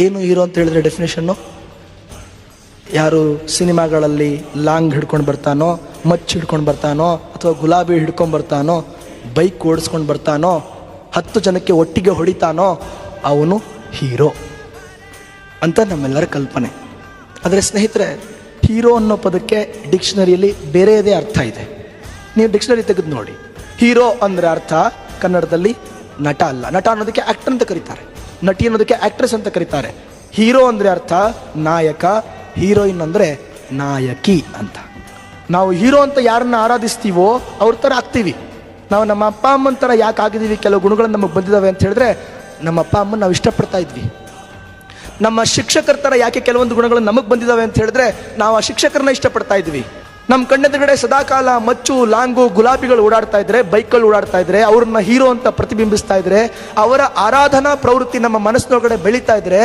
ಏನು ಹೀರೋ ಅಂತ ಹೇಳಿದ್ರೆ ಡೆಫಿನೇಷನ್ನು? ಯಾರು ಸಿನಿಮಾಗಳಲ್ಲಿ ಲಾಂಗ್ ಹಿಡ್ಕೊಂಡು ಬರ್ತಾನೋ, ಮಚ್ಚು ಹಿಡ್ಕೊಂಡು ಬರ್ತಾನೋ, ಅಥವಾ ಗುಲಾಬಿ ಹಿಡ್ಕೊಂಡು ಬರ್ತಾನೋ, ಬೈಕ್ ಓಡಿಸ್ಕೊಂಡು ಬರ್ತಾನೋ, 10 ಜನಕ್ಕೆ ಒಟ್ಟಿಗೆ ಹೊಡಿತಾನೋ ಅವನು ಹೀರೋ ಅಂತ ನಮ್ಮೆಲ್ಲರ ಕಲ್ಪನೆ. ಆದರೆ ಸ್ನೇಹಿತರೆ, ಹೀರೋ ಅನ್ನೋ ಪದಕ್ಕೆ ಡಿಕ್ಷನರಿಯಲ್ಲಿ ಬೇರೆಯದೇ ಅರ್ಥ ಇದೆ. ನೀವು ಡಿಕ್ಷನರಿ ತೆಗೆದು ನೋಡಿ. ಹೀರೋ ಅಂದರೆ ಅರ್ಥ ಕನ್ನಡದಲ್ಲಿ ನಟ ಅಲ್ಲ. ನಟ ಅನ್ನೋದಕ್ಕೆ ಆ್ಯಕ್ಟರ್ ಅಂತ ಕರೀತಾರೆ, ನಟಿ ಅನ್ನೋದಕ್ಕೆ ಆ್ಯಕ್ಟ್ರೆಸ್ ಅಂತ ಕರೀತಾರೆ. ಹೀರೋ ಅಂದರೆ ಅರ್ಥ ನಾಯಕ, ಹೀರೋಯಿನ್ ಅಂದರೆ ನಾಯಕಿ ಅಂತ. ನಾವು ಹೀರೋ ಅಂತ ಯಾರನ್ನ ಆರಾಧಿಸ್ತೀವೋ ಅವ್ರ ಥರ ಆಗ್ತೀವಿ. ನಾವು ನಮ್ಮ ಅಪ್ಪ ಅಮ್ಮನ ಥರ ಯಾಕೆ ಆಗಿದ್ದೀವಿ, ಕೆಲವು ಗುಣಗಳು ನಮಗೆ ಬಂದಿದ್ದಾವೆ ಅಂತ ಹೇಳಿದ್ರೆ ನಮ್ಮ ಅಪ್ಪ ಅಮ್ಮನ ನಾವು ಇಷ್ಟಪಡ್ತಾ ಇದ್ವಿ. ನಮ್ಮ ಶಿಕ್ಷಕರ ಥರ ಯಾಕೆ ಕೆಲವೊಂದು ಗುಣಗಳು ನಮಗೆ ಬಂದಿದ್ದಾವೆ ಅಂತ ಹೇಳಿದ್ರೆ ನಾವು ಆ ಶಿಕ್ಷಕರನ್ನ ಇಷ್ಟಪಡ್ತಾ ಇದ್ವಿ. ನಮ್ಮ ಕಣ್ಣೆದುರುಗಡೆ ಸದಾಕಾಲ ಮಚ್ಚು, ಲಾಂಗು, ಗುಲಾಬಿಗಳು ಓಡಾಡ್ತಾ ಇದ್ರೆ, ಬೈಕ್ಗಳು ಓಡಾಡ್ತಾ ಇದ್ರೆ, ಅವ್ರನ್ನ ಹೀರೋ ಅಂತ ಪ್ರತಿಬಿಂಬಿಸ್ತಾ ಇದ್ರೆ, ಅವರ ಆರಾಧನಾ ಪ್ರವೃತ್ತಿ ನಮ್ಮ ಮನಸ್ಸಿನೊಳಗಡೆ ಬೆಳೀತಾ ಇದ್ರೆ